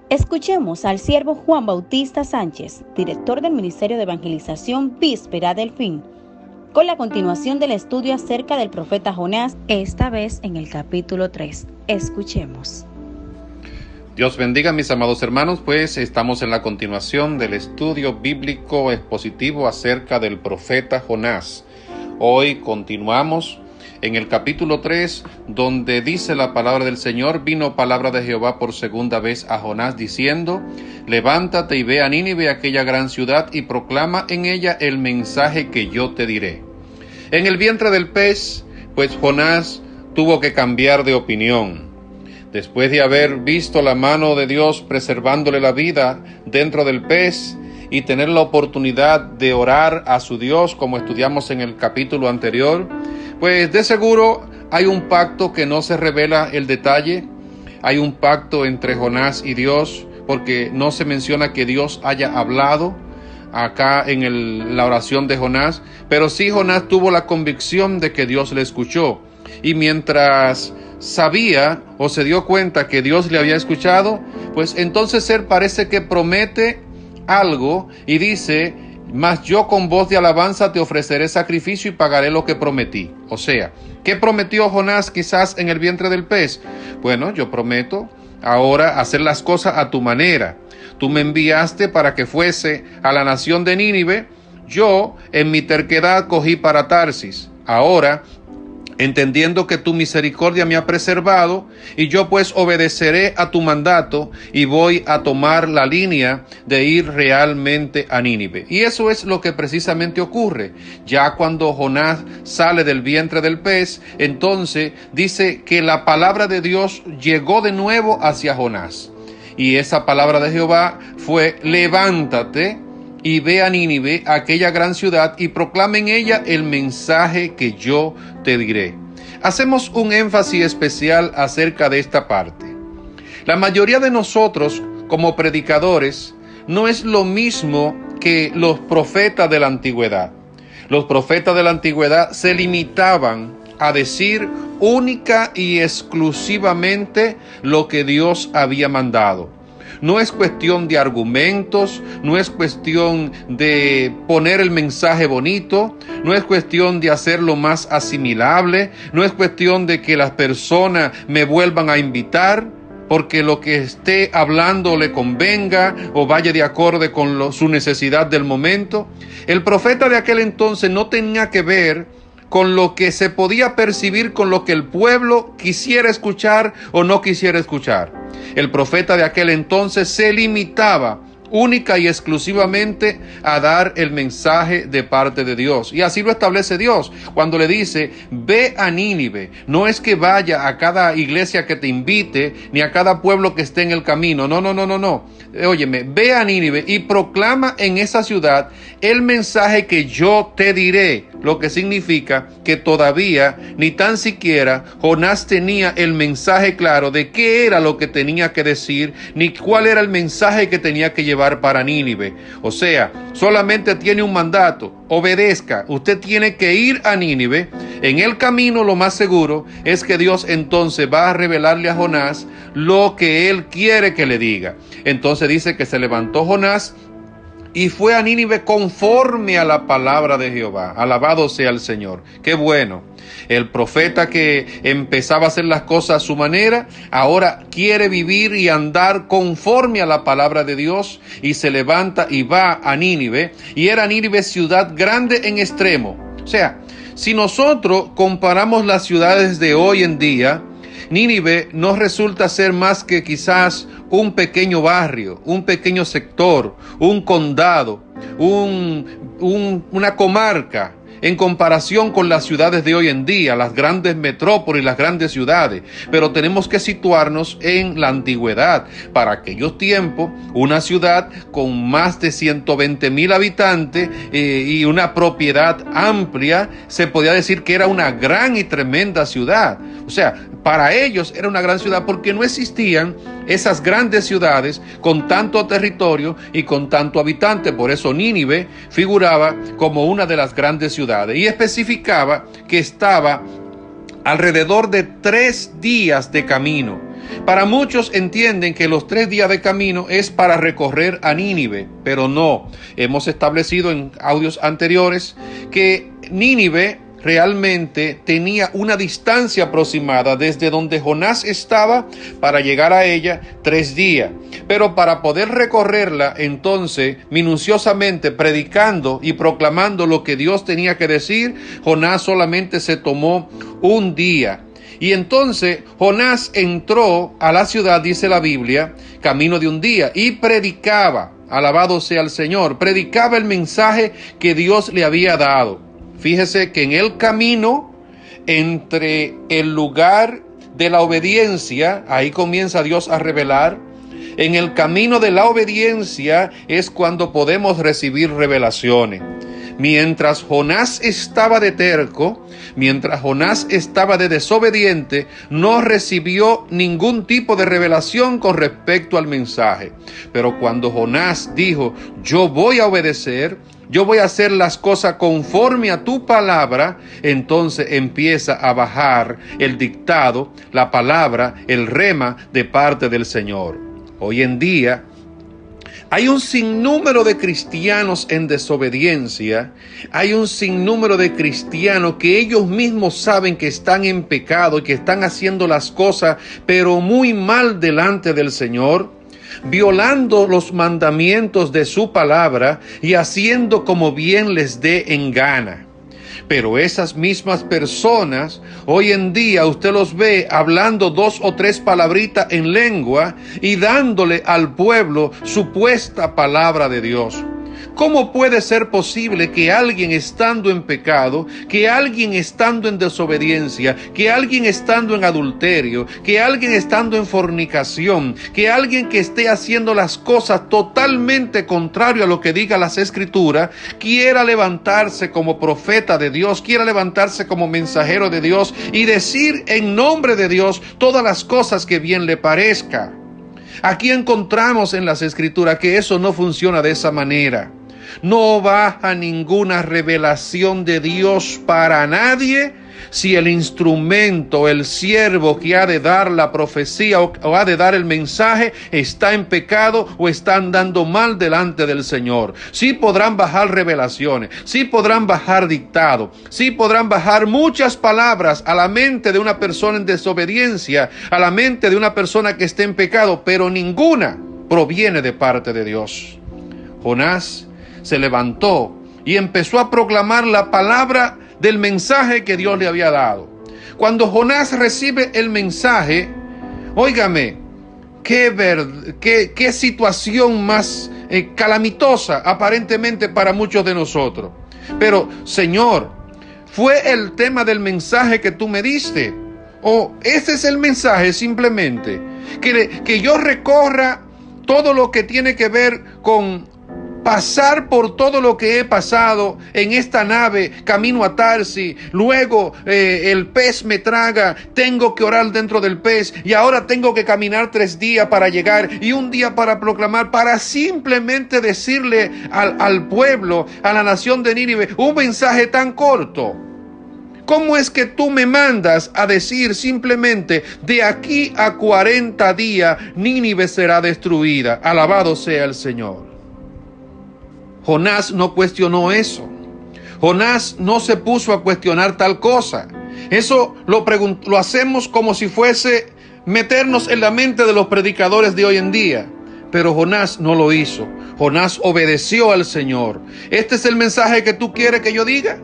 Escuchemos al siervo Juan Bautista Sánchez, director del Ministerio de Evangelización Víspera del Fin, con la continuación del estudio acerca del profeta Jonás, esta vez en el capítulo 3. Escuchemos. Dios bendiga, mis amados hermanos, pues estamos en la continuación del estudio bíblico expositivo acerca del profeta Jonás. Hoy continuamos en el capítulo 3, donde dice la palabra del Señor: vino palabra de Jehová por segunda vez a Jonás, diciendo: levántate y ve a Nínive, aquella gran ciudad, y proclama en ella el mensaje que yo te diré. En el vientre del pez, pues Jonás tuvo que cambiar de opinión. Después de haber visto la mano de Dios preservándole la vida dentro del pez y tener la oportunidad de orar a su Dios, como estudiamos en el capítulo anterior, pues de seguro hay un pacto que no se revela el detalle. Hay un pacto entre Jonás y Dios, porque no se menciona que Dios haya hablado acá en la oración de Jonás, pero sí Jonás tuvo la convicción de que Dios le escuchó. Y mientras sabía o se dio cuenta que Dios le había escuchado, pues entonces él parece que promete algo y dice: mas yo con voz de alabanza te ofreceré sacrificio y pagaré lo que prometí. O sea, ¿qué prometió Jonás quizás en el vientre del pez? Bueno, yo prometo ahora hacer las cosas a tu manera. Tú me enviaste para que fuese a la nación de Nínive. Yo en mi terquedad cogí para Tarsis. Ahora, entendiendo que tu misericordia me ha preservado, y yo pues obedeceré a tu mandato y voy a tomar la línea de ir realmente a Nínive. Y eso es lo que precisamente ocurre. Ya cuando Jonás sale del vientre del pez, entonces dice que la palabra de Dios llegó de nuevo hacia Jonás. Y esa palabra de Jehová fue: levántate y ve a Nínive, aquella gran ciudad, y proclama en ella el mensaje que yo te diré. Hacemos un énfasis especial acerca de esta parte. La mayoría de nosotros, como predicadores, no es lo mismo que los profetas de la antigüedad. Los profetas de la antigüedad se limitaban a decir única y exclusivamente lo que Dios había mandado. No es cuestión de argumentos, no es cuestión de poner el mensaje bonito, no es cuestión de hacerlo más asimilable, no es cuestión de que las personas me vuelvan a invitar porque lo que esté hablando le convenga o vaya de acorde con su necesidad del momento. El profeta de aquel entonces no tenía que ver con lo que se podía percibir, con lo que el pueblo quisiera escuchar o no quisiera escuchar. El profeta de aquel entonces se limitaba única y exclusivamente a dar el mensaje de parte de Dios. Y así lo establece Dios cuando le dice: ve a Nínive. No es que vaya a cada iglesia que te invite, ni a cada pueblo que esté en el camino. No. Óyeme, ve a Nínive y proclama en esa ciudad el mensaje que yo te diré. Lo que significa que todavía ni tan siquiera Jonás tenía el mensaje claro de qué era lo que tenía que decir, ni cuál era el mensaje que tenía que llevar para Nínive. O sea, solamente tiene un mandato: obedezca. Usted tiene que ir a Nínive. En el camino, lo más seguro es que Dios entonces va a revelarle a Jonás lo que él quiere que le diga. Entonces dice que se levantó Jonás y fue a Nínive conforme a la palabra de Jehová. Alabado sea el Señor. ¡Qué bueno! El profeta que empezaba a hacer las cosas a su manera, ahora quiere vivir y andar conforme a la palabra de Dios, y se levanta y va a Nínive. Y era Nínive ciudad grande en extremo. O sea, si nosotros comparamos las ciudades de hoy en día, Nínive no resulta ser más que quizás un pequeño barrio, un pequeño sector, un condado, una comarca, en comparación con las ciudades de hoy en día, las grandes metrópolis, las grandes ciudades. Pero tenemos que situarnos en la antigüedad. Para aquellos tiempos, una ciudad con más de 120,000 habitantes y una propiedad amplia, se podía decir que era una gran y tremenda ciudad. O sea, para ellos era una gran ciudad porque no existían esas grandes ciudades con tanto territorio y con tanto habitante. Por eso Nínive figuraba como una de las grandes ciudades y especificaba que estaba alrededor de 3 días de camino. Para muchos entienden que los 3 días de camino es para recorrer a Nínive, pero no. Hemos establecido en audios anteriores que Nínive realmente tenía una distancia aproximada desde donde Jonás estaba para llegar a ella 3 días. Pero para poder recorrerla, entonces, minuciosamente predicando y proclamando lo que Dios tenía que decir, Jonás solamente se tomó 1 día. Y entonces Jonás entró a la ciudad, dice la Biblia, camino de 1 día, y predicaba, alabado sea el Señor, predicaba el mensaje que Dios le había dado. Fíjese que en el camino, entre el lugar de la obediencia, ahí comienza Dios a revelar. En el camino de la obediencia es cuando podemos recibir revelaciones. Mientras Jonás estaba de terco, mientras Jonás estaba de desobediente, no recibió ningún tipo de revelación con respecto al mensaje. Pero cuando Jonás dijo, yo voy a obedecer, yo voy a hacer las cosas conforme a tu palabra, entonces empieza a bajar el dictado, la palabra, el rema de parte del Señor. Hoy en día hay un sinnúmero de cristianos en desobediencia, hay un sinnúmero de cristianos que ellos mismos saben que están en pecado y que están haciendo las cosas, pero muy mal delante del Señor, violando los mandamientos de su palabra y haciendo como bien les dé en gana. Pero esas mismas personas, hoy en día usted los ve hablando 2 o 3 palabritas en lengua y dándole al pueblo supuesta palabra de Dios. ¿Cómo puede ser posible que alguien estando en pecado, que alguien estando en desobediencia, que alguien estando en adulterio, que alguien estando en fornicación, que alguien que esté haciendo las cosas totalmente contrario a lo que diga las Escrituras, quiera levantarse como profeta de Dios, quiera levantarse como mensajero de Dios y decir en nombre de Dios todas las cosas que bien le parezca? Aquí encontramos en las Escrituras que eso no funciona de esa manera. No baja ninguna revelación de Dios para nadie si el instrumento, el siervo que ha de dar la profecía o ha de dar el mensaje está en pecado o está andando mal delante del Señor. Sí podrán bajar revelaciones, sí podrán bajar dictado, sí podrán bajar muchas palabras a la mente de una persona en desobediencia, a la mente de una persona que esté en pecado, pero ninguna proviene de parte de Dios. Jonás se levantó y empezó a proclamar la palabra del mensaje que Dios le había dado. Cuando Jonás recibe el mensaje, óigame, qué situación más calamitosa aparentemente para muchos de nosotros. Pero, Señor, ¿fue el tema del mensaje que tú me diste? ¿O ese es el mensaje simplemente? Que yo recorra todo lo que tiene que ver con pasar por todo lo que he pasado en esta nave camino a Tarsis, luego el pez me traga, tengo que orar dentro del pez y ahora tengo que caminar 3 días para llegar y 1 día para proclamar, para simplemente decirle al pueblo, a la nación de Nínive, un mensaje tan corto. ¿Cómo es que tú me mandas a decir simplemente de aquí a 40 días Nínive será destruida? Alabado sea el Señor. Jonás no cuestionó eso. Jonás no se puso a cuestionar tal cosa. Eso lo hacemos como si fuese meternos en la mente de los predicadores de hoy en día. Pero Jonás no lo hizo. Jonás obedeció al Señor. ¿Este es el mensaje que tú quieres que yo diga?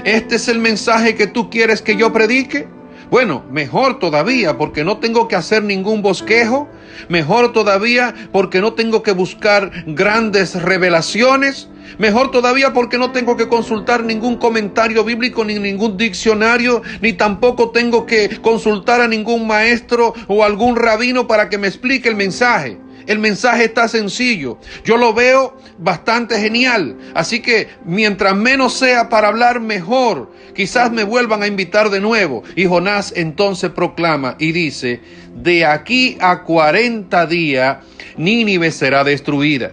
¿Este es el mensaje que tú quieres que yo predique? Bueno, mejor todavía porque no tengo que hacer ningún bosquejo. Mejor todavía porque no tengo que buscar grandes revelaciones. Mejor todavía porque no tengo que consultar ningún comentario bíblico ni ningún diccionario, ni tampoco tengo que consultar a ningún maestro o algún rabino para que me explique el mensaje. El mensaje está sencillo. Yo lo veo bastante genial. Así que mientras menos sea para hablar, mejor. Quizás me vuelvan a invitar de nuevo. Y Jonás entonces proclama y dice, de aquí a 40 días Nínive será destruida.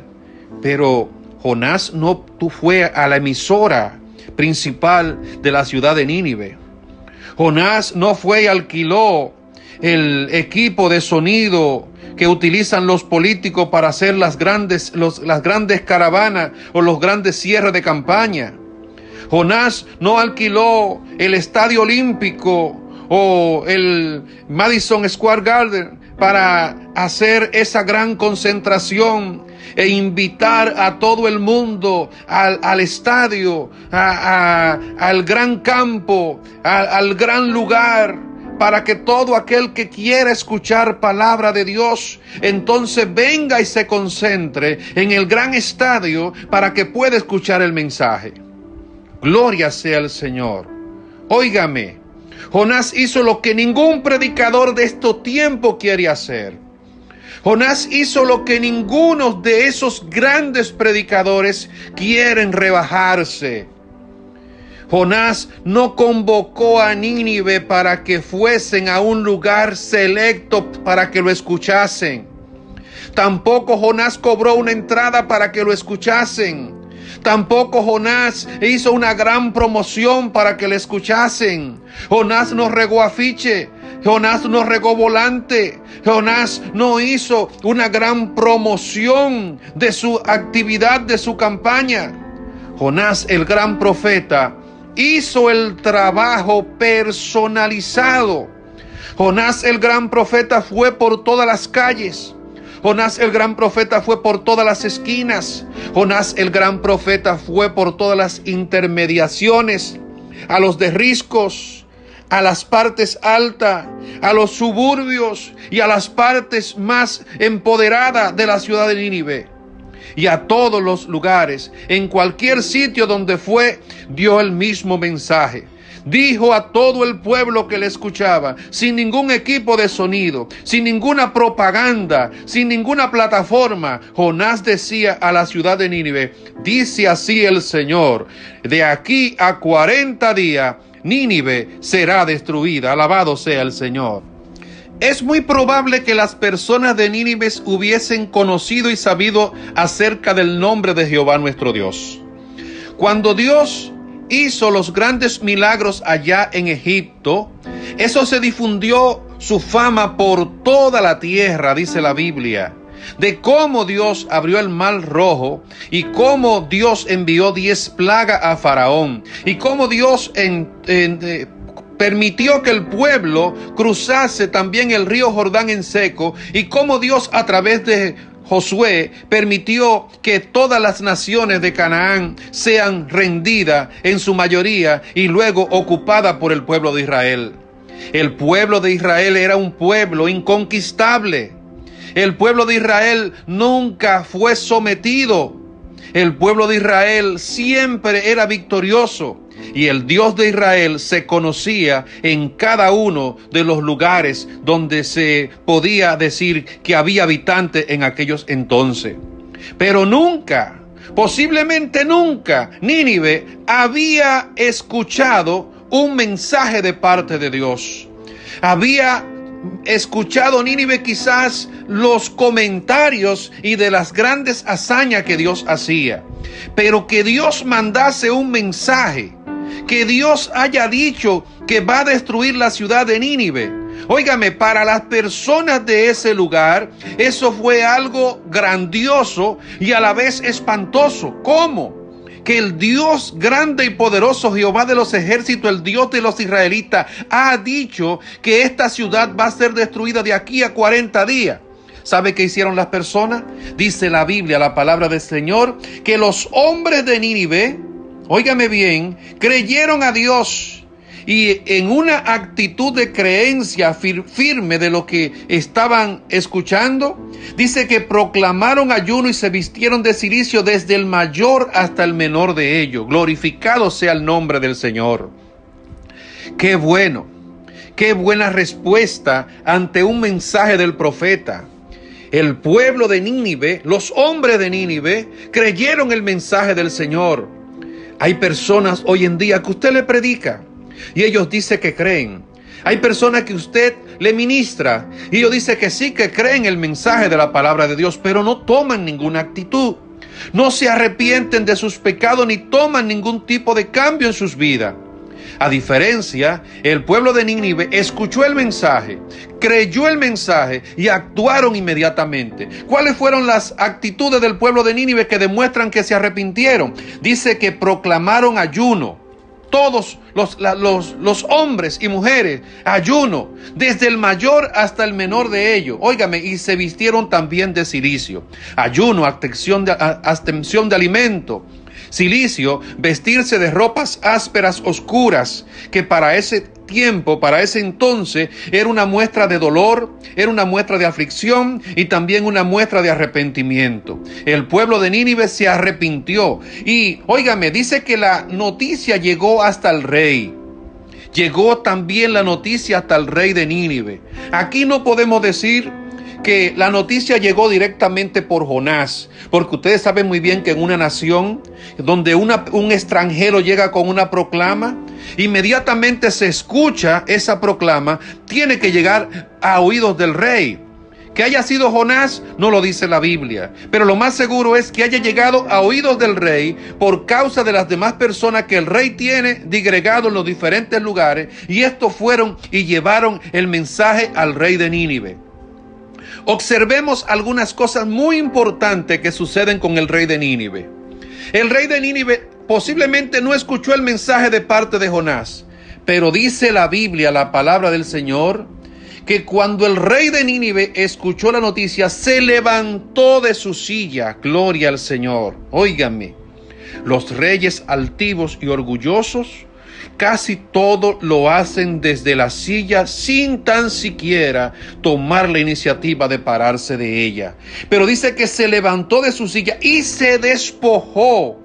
Pero Jonás no fue a la emisora principal de la ciudad de Nínive. Jonás no fue y alquiló el equipo de sonido que utilizan los políticos para hacer las grandes caravanas o los grandes cierres de campaña. Jonás no alquiló el Estadio Olímpico o el Madison Square Garden para hacer esa gran concentración e invitar a todo el mundo al estadio, al gran campo, al gran lugar, para que todo aquel que quiera escuchar palabra de Dios, entonces venga y se concentre en el gran estadio para que pueda escuchar el mensaje. Gloria sea al Señor. Óigame, Jonás hizo lo que ningún predicador de estos tiempos quiere hacer. Jonás hizo lo que ninguno de esos grandes predicadores quieren rebajarse. Jonás no convocó a Nínive para que fuesen a un lugar selecto para que lo escuchasen. Tampoco Jonás cobró una entrada para que lo escuchasen. Tampoco Jonás hizo una gran promoción para que le escuchasen. Jonás no regó afiche. Jonás no regó volante. Jonás no hizo una gran promoción de su actividad, de su campaña. Jonás, el gran profeta, hizo el trabajo personalizado. Jonás, el gran profeta, fue por todas las calles. Jonás, el gran profeta, fue por todas las esquinas. Jonás, el gran profeta, fue por todas las intermediaciones, a los derriscos, a las partes altas, a los suburbios y a las partes más empoderadas de la ciudad de Nínive. Y a todos los lugares, en cualquier sitio donde fue, dio el mismo mensaje. Dijo a todo el pueblo que le escuchaba, sin ningún equipo de sonido, sin ninguna propaganda, sin ninguna plataforma. Jonás decía a la ciudad de Nínive: dice así el Señor, de aquí a 40 días, Nínive será destruida. Alabado sea el Señor. Es muy probable que las personas de Nínive hubiesen conocido y sabido acerca del nombre de Jehová nuestro Dios. Cuando Dios hizo los grandes milagros allá en Egipto, eso se difundió su fama por toda la tierra, dice la Biblia, de cómo Dios abrió el mar rojo y cómo Dios envió 10 plagas a Faraón y cómo Dios permitió que el pueblo cruzase también el río Jordán en seco y cómo Dios a través de Josué permitió que todas las naciones de Canaán sean rendidas en su mayoría y luego ocupadas por el pueblo de Israel. El pueblo de Israel era un pueblo inconquistable. El pueblo de Israel nunca fue sometido. El pueblo de Israel siempre era victorioso. Y el Dios de Israel se conocía en cada uno de los lugares donde se podía decir que había habitantes en aquellos entonces. Pero nunca, posiblemente nunca, Nínive había escuchado un mensaje de parte de Dios. Había escuchado Nínive quizás los comentarios y de las grandes hazañas que Dios hacía. Pero que Dios mandase un mensaje, que Dios haya dicho que va a destruir la ciudad de Nínive. Óigame, para las personas de ese lugar, eso fue algo grandioso y a la vez espantoso. ¿Cómo? Que el Dios grande y poderoso, Jehová de los ejércitos, el Dios de los israelitas, ha dicho que esta ciudad va a ser destruida de aquí a 40 días. ¿Sabe qué hicieron las personas? Dice la Biblia, la palabra del Señor, que los hombres de Nínive, óigame bien, creyeron a Dios y en una actitud de creencia firme de lo que estaban escuchando, dice que proclamaron ayuno y se vistieron de cilicio desde el mayor hasta el menor de ellos. Glorificado sea el nombre del Señor. Qué bueno, qué buena respuesta ante un mensaje del profeta. El pueblo de Nínive, los hombres de Nínive, creyeron el mensaje del Señor. Hay personas hoy en día que usted le predica y ellos dicen que creen. Hay personas que usted le ministra y ellos dicen que sí, que creen el mensaje de la palabra de Dios, pero no toman ninguna actitud. No se arrepienten de sus pecados ni toman ningún tipo de cambio en sus vidas. A diferencia, el pueblo de Nínive escuchó el mensaje, creyó el mensaje y actuaron inmediatamente. ¿Cuáles fueron las actitudes del pueblo de Nínive que demuestran que se arrepintieron? Dice que proclamaron ayuno. Todos los hombres y mujeres, ayuno, desde el mayor hasta el menor de ellos. Óigame, y se vistieron también de cilicio. Ayuno, abstención de alimento. Cilicio, vestirse de ropas ásperas, oscuras, que para ese tiempo, para ese entonces, era una muestra de dolor, era una muestra de aflicción y también una muestra de arrepentimiento. El pueblo de Nínive se arrepintió y, óigame, dice que la noticia llegó hasta el rey. Llegó también la noticia hasta el rey de Nínive. Aquí no podemos decir que la noticia llegó directamente por Jonás, porque ustedes saben muy bien que en una nación donde un extranjero llega con una proclama, inmediatamente se escucha esa proclama, tiene que llegar a oídos del rey. Que haya sido Jonás no lo dice la Biblia, pero lo más seguro es que haya llegado a oídos del rey por causa de las demás personas que el rey tiene digregado en los diferentes lugares, y estos fueron y llevaron el mensaje al rey de Nínive. Observemos algunas cosas muy importantes que suceden con el rey de Nínive. El rey de Nínive posiblemente no escuchó el mensaje de parte de Jonás, pero dice la Biblia, la palabra del Señor, que cuando el rey de Nínive escuchó la noticia, se levantó de su silla. Gloria al Señor. Óiganme, los reyes altivos y orgullosos casi todo lo hacen desde la silla sin tan siquiera tomar la iniciativa de pararse de ella. Pero dice que se levantó de su silla y se despojó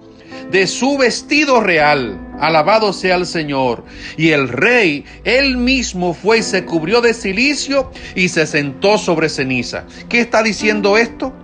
de su vestido real. Alabado sea el Señor. Y el rey, él mismo fue y se cubrió de cilicio y se sentó sobre ceniza. ¿Qué está diciendo esto?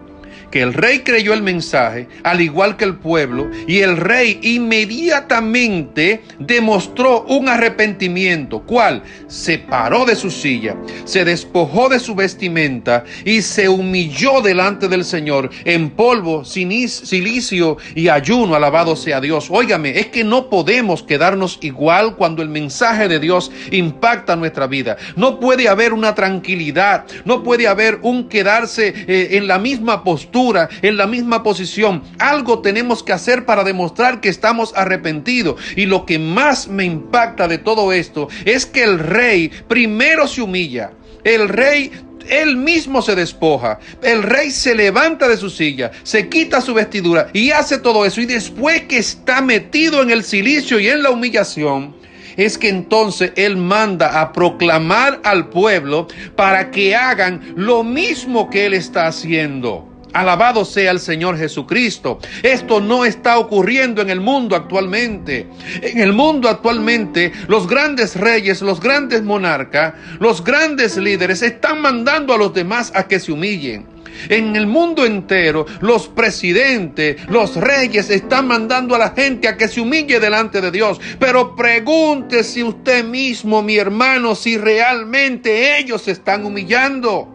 Que el rey creyó el mensaje, al igual que el pueblo, y el rey inmediatamente demostró un arrepentimiento. ¿Cuál? Se paró de su silla, se despojó de su vestimenta y se humilló delante del Señor en polvo, cilicio y ayuno. Alabado sea Dios. Óigame, es que no podemos quedarnos igual cuando el mensaje de Dios impacta nuestra vida. No puede haber una tranquilidad, no puede haber un quedarse en la misma postura, en la misma posición. Algo tenemos que hacer para demostrar que estamos arrepentidos. Y lo que más me impacta de todo esto es que el rey primero se humilla. El rey él mismo se despoja. El rey se levanta de su silla, se quita su vestidura y hace todo eso. Y después que está metido en el cilicio y en la humillación, es que entonces él manda a proclamar al pueblo para que hagan lo mismo que él está haciendo. Alabado sea el Señor Jesucristo. Esto no está ocurriendo en el mundo actualmente. En el mundo actualmente, los grandes reyes, los grandes monarcas, los grandes líderes están mandando a los demás a que se humillen. En el mundo entero, los presidentes, los reyes están mandando a la gente a que se humille delante de Dios. Pero pregúntese usted mismo, mi hermano, si realmente ellos se están humillando.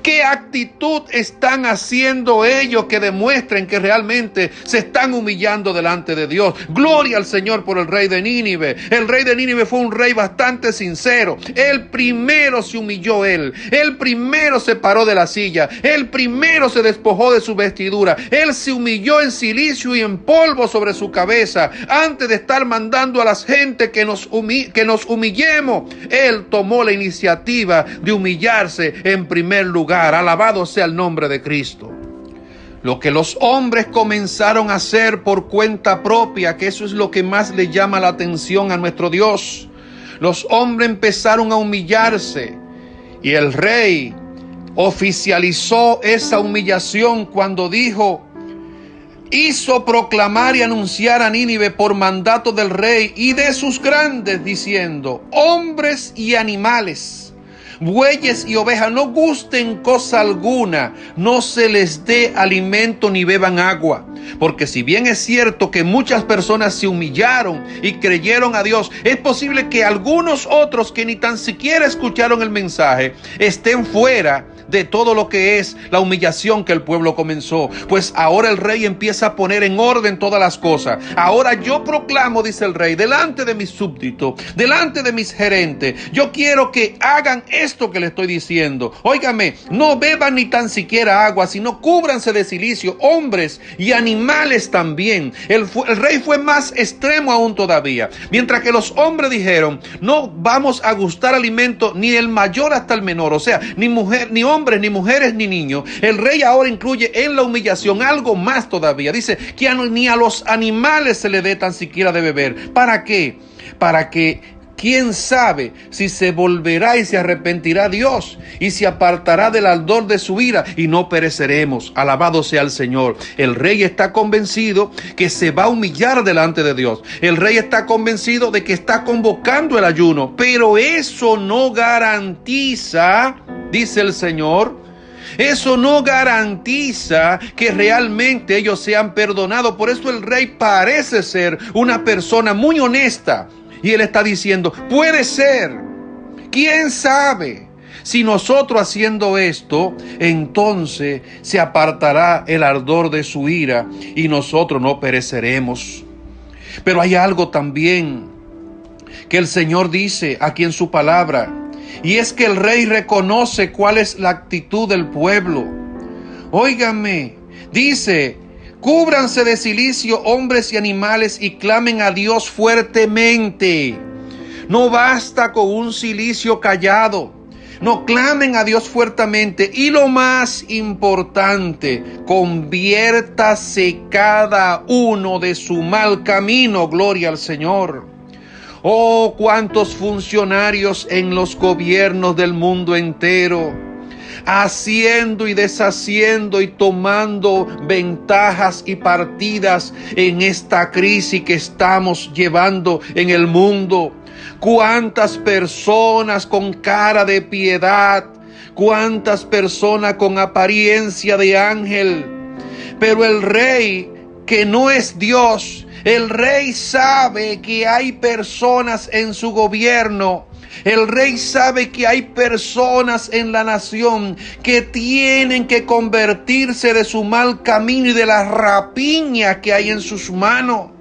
¿Qué actitud están haciendo ellos que demuestren que realmente se están humillando delante de Dios? Gloria al Señor por el rey de Nínive. El rey de Nínive fue un rey bastante sincero. Él primero se humilló él primero se paró de la silla. Él primero se despojó de su vestidura. Él se humilló en cilicio y en polvo sobre su cabeza. Antes de estar mandando a la gente que nos humillemos, él tomó la iniciativa de humillarse en primer lugar. Alabado sea el nombre de Cristo. Lo que los hombres comenzaron a hacer por cuenta propia, que eso es lo que más le llama la atención a nuestro Dios. Los hombres empezaron a humillarse y el rey oficializó esa humillación cuando hizo proclamar y anunciar a Nínive por mandato del rey y de sus grandes, diciendo: hombres y animales, bueyes y ovejas, no gusten cosa alguna, no se les dé alimento ni beban agua. Porque si bien es cierto que muchas personas se humillaron y creyeron a Dios, es posible que algunos otros que ni tan siquiera escucharon el mensaje estén fuera de todo lo que es la humillación que el pueblo comenzó. Pues ahora el rey empieza a poner en orden todas las cosas. Ahora yo proclamo, dice el rey, delante de mis súbditos, delante de mis gerentes, yo quiero que hagan esto que le estoy diciendo. Óigame, no beban ni tan siquiera agua, sino cúbranse de cilicio, hombres y animales también. El rey fue más extremo aún todavía. Mientras que los hombres dijeron, no vamos a gustar alimento ni el mayor hasta el menor, o sea, ni hombres, ni mujeres, ni niños. El rey ahora incluye en la humillación algo más todavía. Dice que ni a los animales se le dé tan siquiera de beber. ¿Para qué? Para que quién sabe si se volverá y se arrepentirá Dios y se apartará del ardor de su ira y no pereceremos. Alabado sea el Señor. El rey está convencido que se va a humillar delante de Dios. El rey está convencido de que está convocando el ayuno, pero eso no garantiza, dice el Señor, eso no garantiza que realmente ellos sean perdonados. Por eso el rey parece ser una persona muy honesta. Y él está diciendo, puede ser, quién sabe, si nosotros haciendo esto, entonces se apartará el ardor de su ira y nosotros no pereceremos. Pero hay algo también que el Señor dice aquí en su palabra, y es que el rey reconoce cuál es la actitud del pueblo. Óigame, dice, cúbranse de cilicio hombres y animales y clamen a Dios fuertemente. No basta con un cilicio callado. No, clamen a Dios fuertemente. Y lo más importante, conviértase cada uno de su mal camino. Gloria al Señor. Oh, cuántos funcionarios en los gobiernos del mundo entero, haciendo y deshaciendo y tomando ventajas y partidas en esta crisis que estamos llevando en el mundo. Cuántas personas con cara de piedad, cuántas personas con apariencia de ángel, pero el rey, que no es Dios, el rey sabe que hay personas en su gobierno. El rey sabe que hay personas en la nación que tienen que convertirse de su mal camino y de la rapiña que hay en sus manos.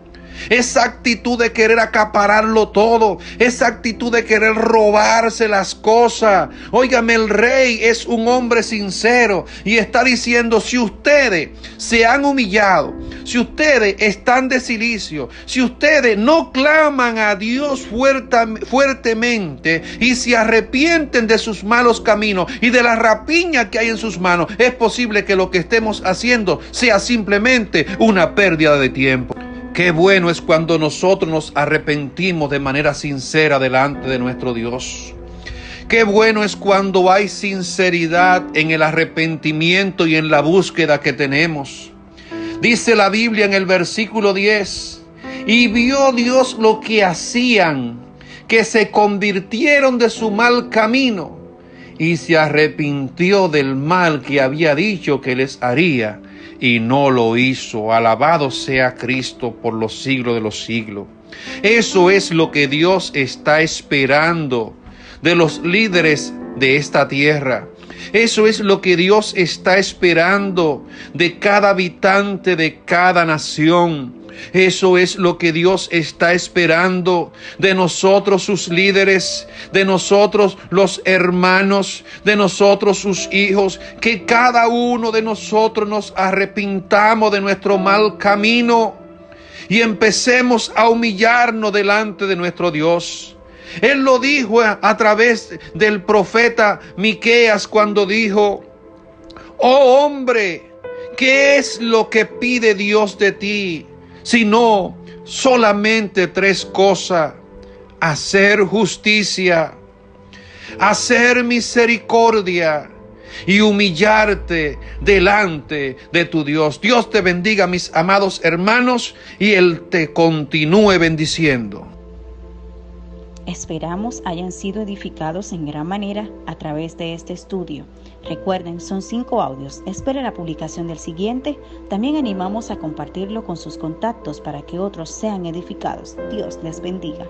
Esa actitud de querer acapararlo todo, esa actitud de querer robarse las cosas. Óigame, el rey es un hombre sincero y está diciendo, si ustedes se han humillado, si ustedes están de cilicio, si ustedes no claman a Dios fuertemente y se arrepienten de sus malos caminos y de la rapiña que hay en sus manos, es posible que lo que estemos haciendo sea simplemente una pérdida de tiempo. Qué bueno es cuando nosotros nos arrepentimos de manera sincera delante de nuestro Dios. Qué bueno es cuando hay sinceridad en el arrepentimiento y en la búsqueda que tenemos. Dice la Biblia en el versículo 10, y vio Dios lo que hacían, que se convirtieron de su mal camino, y se arrepintió del mal que había dicho que les haría, y no lo hizo. Alabado sea Cristo por los siglos de los siglos. Eso es lo que Dios está esperando de los líderes de esta tierra. Eso es lo que Dios está esperando de cada habitante de cada nación. Eso es lo que Dios está esperando de nosotros, sus líderes, de nosotros, los hermanos, de nosotros, sus hijos, que cada uno de nosotros nos arrepintamos de nuestro mal camino y empecemos a humillarnos delante de nuestro Dios. Él lo dijo a través del profeta Miqueas cuando dijo, oh hombre, ¿qué es lo que pide Dios de ti? Sino solamente 3 cosas: hacer justicia, hacer misericordia y humillarte delante de tu Dios. Dios te bendiga, mis amados hermanos, y Él te continúe bendiciendo. Esperamos hayan sido edificados en gran manera a través de este estudio. Recuerden, son 5 audios. Espere la publicación del siguiente. También animamos a compartirlo con sus contactos para que otros sean edificados. Dios les bendiga.